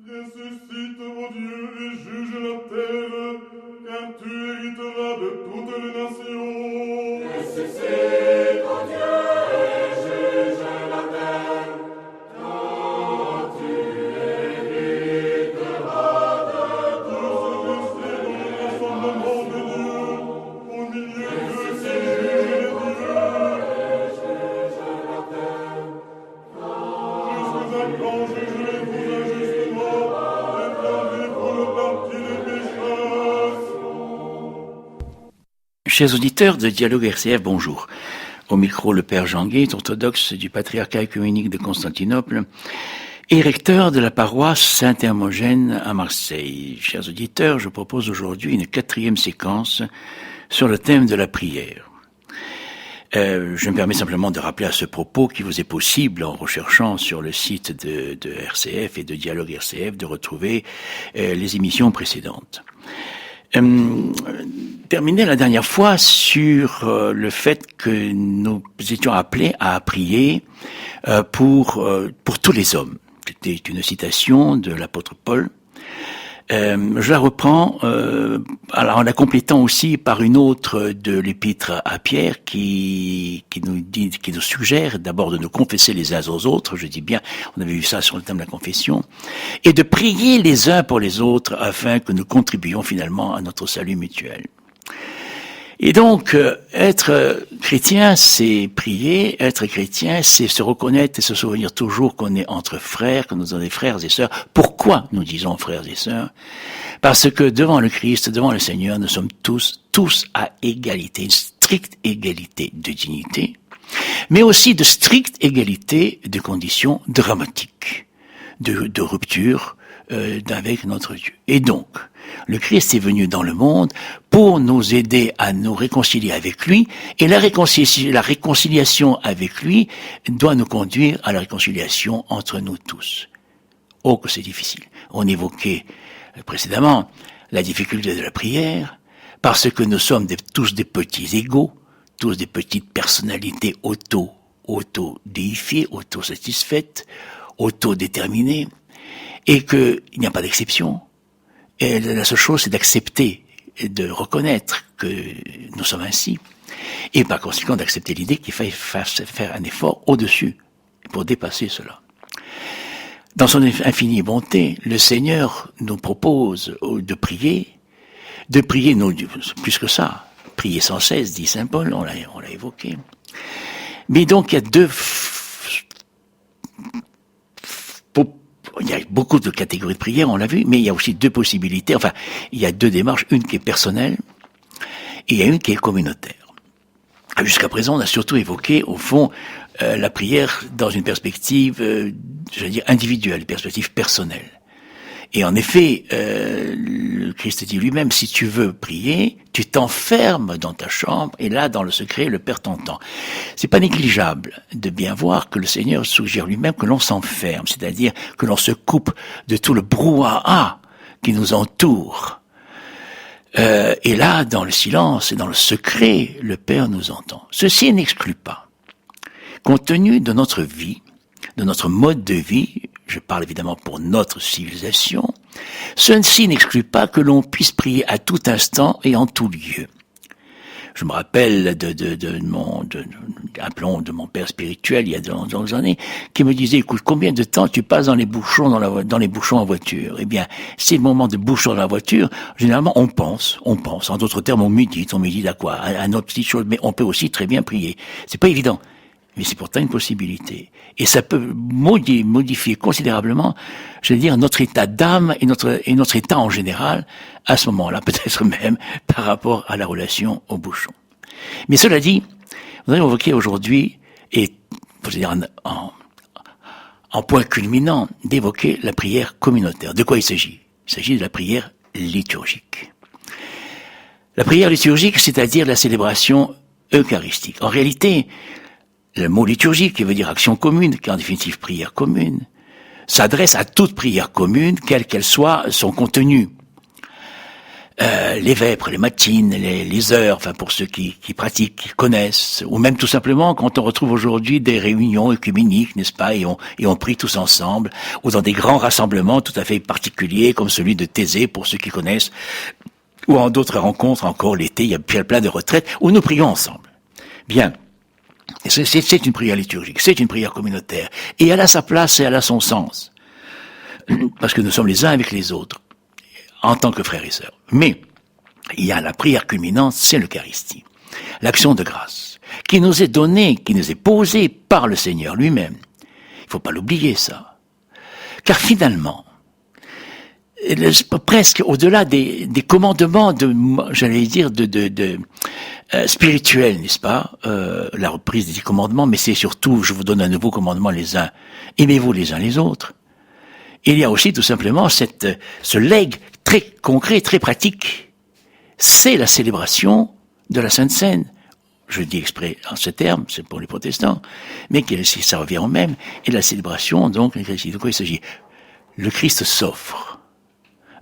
Ressuscite, ô Dieu, et juge la terre, car tu hériteras de toutes les nations. Ressuscite, ô Dieu, et juge la terre, car tu hériteras de toutes les Rassemblement de Dieu, au milieu de ces juges les dieux. Jusqu'à quand jugerez-vous injustement, réclamez pour le parti des pécheurs? Chers auditeurs de Dialogue RCF, bonjour. Au micro, le Père Jean Guet, orthodoxe du Patriarcat œcuménique de Constantinople et recteur de la paroisse Saint-Hermogène à Marseille. Chers auditeurs, je propose aujourd'hui une 4e séquence sur le thème de la prière. Je me permets simplement de rappeler à ce propos qu'il vous est possible, en recherchant sur le site de RCF et de Dialogue RCF, de retrouver les émissions précédentes. Terminé la dernière fois sur le fait que nous étions appelés à prier pour tous les hommes. C'était une citation de l'apôtre Paul. Je la reprends alors en la complétant aussi par une autre de l'épître à Pierre qui nous suggère d'abord de nous confesser les uns aux autres, je dis bien, on avait vu ça sur le thème de la confession, et de prier les uns pour les autres afin que nous contribuions finalement à notre salut mutuel. Et donc, être chrétien, c'est prier. Être chrétien, c'est se reconnaître et se souvenir toujours qu'on est entre frères, que nous sommes des frères et sœurs. Pourquoi nous disons frères et sœurs? Parce que devant le Christ, devant le Seigneur, nous sommes tous à égalité, une stricte égalité de dignité, mais aussi de stricte égalité de conditions dramatiques, de rupture avec notre Dieu. Et donc, le Christ est venu dans le monde pour nous aider à nous réconcilier avec lui, et la réconciliation avec lui doit nous conduire à la réconciliation entre nous tous. Oh, que c'est difficile. On évoquait précédemment la difficulté de la prière, parce que nous sommes tous des petits égos, tous des petites personnalités auto-déifiées, auto-satisfaites, auto-déterminées, et qu'il n'y a pas d'exception. Et la seule chose, c'est d'accepter, de reconnaître que nous sommes ainsi, et par conséquent d'accepter l'idée qu'il faille faire un effort au-dessus pour dépasser cela. Dans son infinie bonté, le Seigneur nous propose de prier, non, plus que ça, prier sans cesse, dit saint Paul, on l'a évoqué. Mais donc il y a il y a beaucoup de catégories de prières, on l'a vu, mais il y a aussi deux possibilités, enfin, il y a deux démarches, une qui est personnelle, et il y a une qui est communautaire. Jusqu'à présent, on a surtout évoqué, au fond, la prière dans une perspective, individuelle, une perspective personnelle. Et en effet, le Christ dit lui-même, si tu veux prier, tu t'enfermes dans ta chambre, et là, dans le secret, le Père t'entend. C'est pas négligeable de bien voir que le Seigneur suggère lui-même que l'on s'enferme, c'est-à-dire que l'on se coupe de tout le brouhaha qui nous entoure. Et là, dans le silence et dans le secret, le Père nous entend. Ceci n'exclut pas, compte tenu de notre vie, de notre mode de vie, je parle évidemment pour notre civilisation, ceci n'exclut pas que l'on puisse prier à tout instant et en tout lieu. Je me rappelle de mon père spirituel il y a de longues années, qui me disait, écoute, combien de temps tu passes dans les bouchons en voiture? Eh bien, ces moments de bouchons dans la voiture, généralement, on pense. En d'autres termes, on médite à quoi? À notre petite chose, mais on peut aussi très bien prier. C'est pas évident. Mais c'est pourtant une possibilité. Et ça peut modifier considérablement, notre état d'âme et notre état en général, à ce moment-là, peut-être même par rapport à la relation au bouchon. Mais cela dit, nous allons évoquer aujourd'hui, et en point culminant, d'évoquer la prière communautaire. De quoi il s'agit? Il s'agit de la prière liturgique. La prière liturgique, c'est-à-dire la célébration eucharistique. En réalité, le mot liturgique, qui veut dire action commune, qui est en définitive prière commune, s'adresse à toute prière commune, quel qu'elle soit son contenu. les vêpres, les matines, les heures, enfin pour ceux qui pratiquent, qui connaissent, ou même tout simplement quand on retrouve aujourd'hui des réunions œcuméniques, n'est-ce pas, et on prie tous ensemble, ou dans des grands rassemblements tout à fait particuliers comme celui de Thésée pour ceux qui connaissent, ou en d'autres rencontres encore l'été, il y a plein de retraites où nous prions ensemble. Bien. C'est une prière liturgique, c'est une prière communautaire, et elle a sa place et elle a son sens, parce que nous sommes les uns avec les autres, en tant que frères et sœurs. Mais il y a la prière culminante, c'est l'Eucharistie, l'action de grâce, qui nous est donnée, qui nous est posée par le Seigneur lui-même. Il ne faut pas l'oublier, ça. Car finalement, presque au-delà des commandements spirituels, n'est-ce pas, la reprise des 10 commandements, mais c'est surtout, je vous donne un nouveau commandement les uns, aimez-vous les uns les autres. Il y a aussi tout simplement ce legs très concret, très pratique, c'est la célébration de la Sainte Seine. Je dis exprès en ce terme, c'est pour les protestants, mais ça revient au même, et la célébration, donc, de quoi il s'agit? Le Christ s'offre,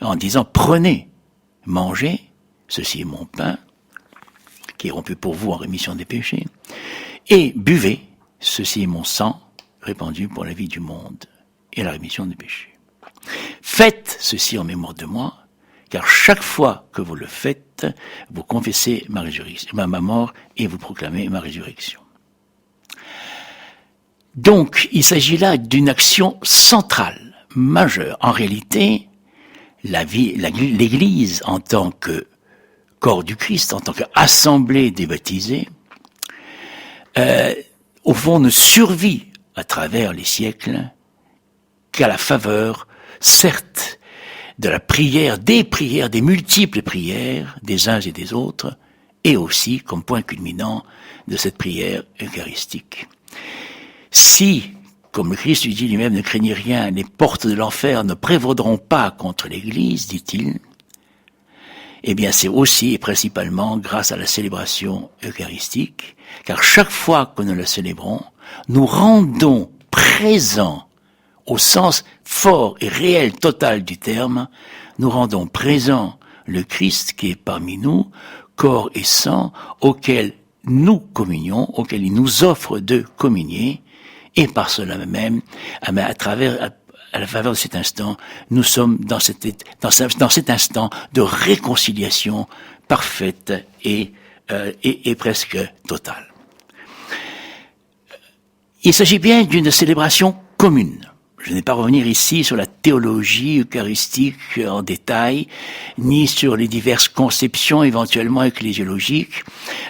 en disant, prenez, mangez, ceci est mon pain, qui est rompu pour vous en rémission des péchés, et buvez, ceci est mon sang, répandu pour la vie du monde, et la rémission des péchés. Faites ceci en mémoire de moi, car chaque fois que vous le faites, vous confessez ma mort et vous proclamez ma résurrection. Donc, il s'agit là d'une action centrale, majeure. En réalité, l'Église, en tant que corps du Christ, en tant qu'assemblée des baptisés, au fond ne survit à travers les siècles qu'à la faveur, certes, de la prière, des multiples prières des uns et des autres, et aussi comme point culminant de cette prière eucharistique. Si, comme le Christ lui dit lui-même, ne craignez rien, les portes de l'enfer ne prévaudront pas contre l'Église, dit-il, eh bien c'est aussi et principalement grâce à la célébration eucharistique, car chaque fois que nous la célébrons, nous rendons présents au sens fort et réel total du terme, nous rendons présent le Christ qui est parmi nous, corps et sang, auquel nous communions, auquel il nous offre de communier, et par cela même, à la faveur de cet instant, nous sommes dans cet instant de réconciliation parfaite et presque totale. Il s'agit bien d'une célébration commune. Je n'ai pas revenir ici sur la théologie eucharistique en détail, ni sur les diverses conceptions éventuellement ecclésiologiques,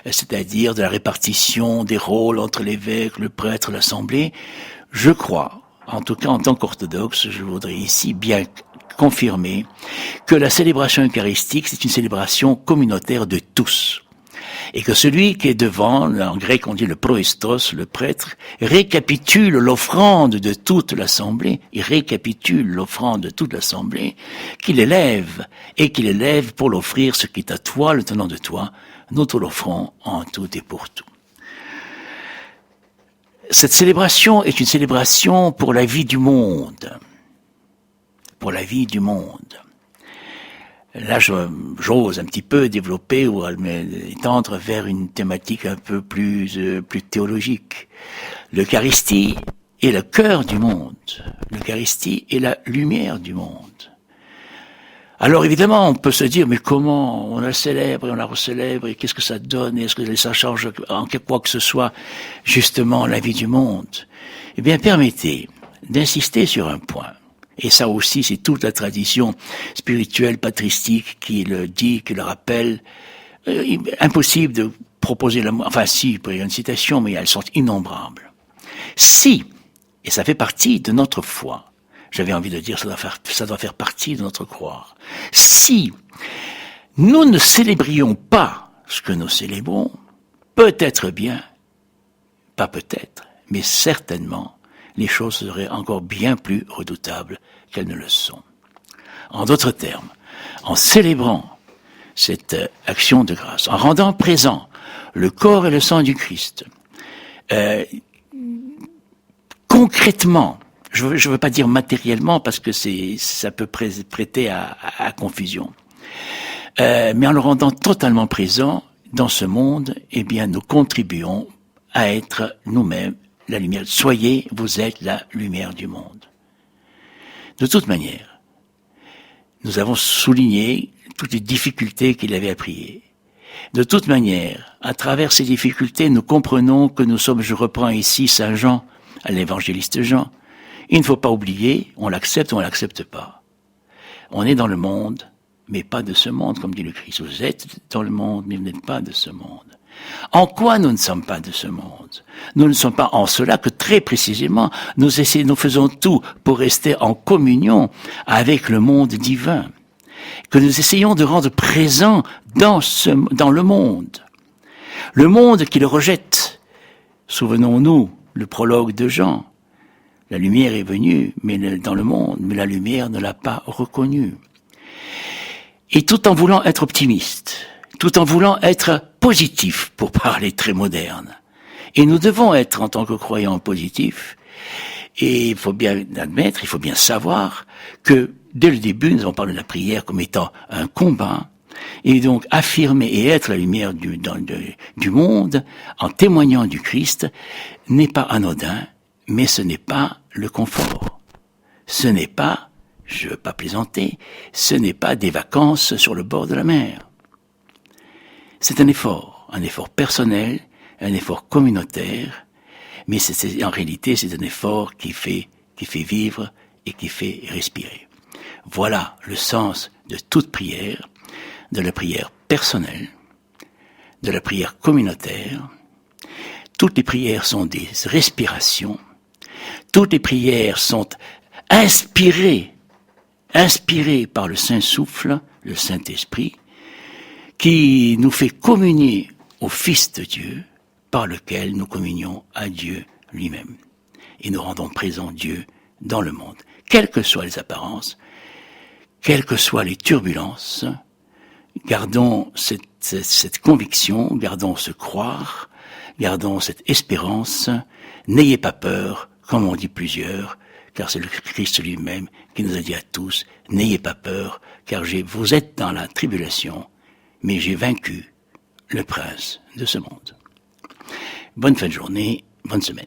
c'est-à-dire de la répartition des rôles entre l'évêque, le prêtre, l'assemblée. Je crois, en tout cas en tant qu'orthodoxe, je voudrais ici bien confirmer que la célébration eucharistique, c'est une célébration communautaire de tous. Et que celui qui est devant, en grec on dit le proestos, le prêtre, récapitule l'offrande de toute l'assemblée, il récapitule l'offrande de toute l'assemblée, qu'il élève, et qu'il élève pour l'offrir ce qui est à toi, le tenant de toi, nous te l'offrons en tout et pour tout. Cette célébration est une célébration pour la vie du monde. Pour la vie du monde. Là, j'ose un petit peu développer ou tendre vers une thématique un peu plus théologique. L'Eucharistie est le cœur du monde. L'Eucharistie est la lumière du monde. Alors évidemment, on peut se dire, mais comment on la célèbre et on la recélèbre et qu'est-ce que ça donne? Est-ce que ça change en quoi que ce soit justement la vie du monde? Eh bien, permettez d'insister sur un point. Et ça aussi, c'est toute la tradition spirituelle patristique qui le dit, qui le rappelle. Impossible de proposer enfin si, il peut y avoir une citation, mais elles sont innombrables. Si, et ça fait partie de notre foi, j'avais envie de dire, ça doit faire partie de notre croire. Si nous ne célébrions pas ce que nous célébrons, peut-être bien, pas peut-être, mais certainement, les choses seraient encore bien plus redoutables qu'elles ne le sont. En d'autres termes, en célébrant cette action de grâce, en rendant présent le corps et le sang du Christ, concrètement, je veux pas dire matériellement parce que ça peut prêter à confusion, mais en le rendant totalement présent dans ce monde, eh bien, nous contribuons à être nous-mêmes la lumière. Soyez, vous êtes la lumière du monde. De toute manière, nous avons souligné toutes les difficultés qu'il avait à prier. De toute manière, à travers ces difficultés, nous comprenons que nous sommes, je reprends ici Saint Jean, à l'évangéliste Jean. Il ne faut pas oublier, on l'accepte ou on ne l'accepte pas. On est dans le monde, mais pas de ce monde, comme dit le Christ. Vous êtes dans le monde, mais vous n'êtes pas de ce monde. En quoi nous ne sommes pas de ce monde? Nous ne sommes pas en cela que très précisément, nous faisons tout pour rester en communion avec le monde divin, que nous essayons de rendre présent dans le monde qui le rejette. Souvenons-nous, le prologue de Jean. La lumière est venue dans le monde, mais la lumière ne l'a pas reconnue. Et tout en voulant être optimiste, tout en voulant être positif, pour parler très moderne. Et nous devons être, en tant que croyants, positifs. Et il faut bien admettre, il faut bien savoir que, dès le début, nous avons parlé de la prière comme étant un combat. Et donc, affirmer et être la lumière du monde, en témoignant du Christ, n'est pas anodin, mais ce n'est pas le confort. Ce n'est pas, je ne veux pas plaisanter, ce n'est pas des vacances sur le bord de la mer. C'est un effort personnel, un effort communautaire, mais en réalité, c'est un effort qui fait vivre et qui fait respirer. Voilà le sens de toute prière, de la prière personnelle, de la prière communautaire. Toutes les prières sont des respirations. Toutes les prières sont inspirées par le Saint-Souffle, le Saint-Esprit, qui nous fait communier au Fils de Dieu, par lequel nous communions à Dieu lui-même. Et nous rendons présent Dieu dans le monde. Quelles que soient les apparences, quelles que soient les turbulences, gardons cette conviction, gardons ce croire, gardons cette espérance. N'ayez pas peur, comme on dit plusieurs, car c'est le Christ lui-même qui nous a dit à tous, n'ayez pas peur, car vous êtes dans la tribulation, mais j'ai vaincu le prince de ce monde. Bonne fin de journée, bonne semaine.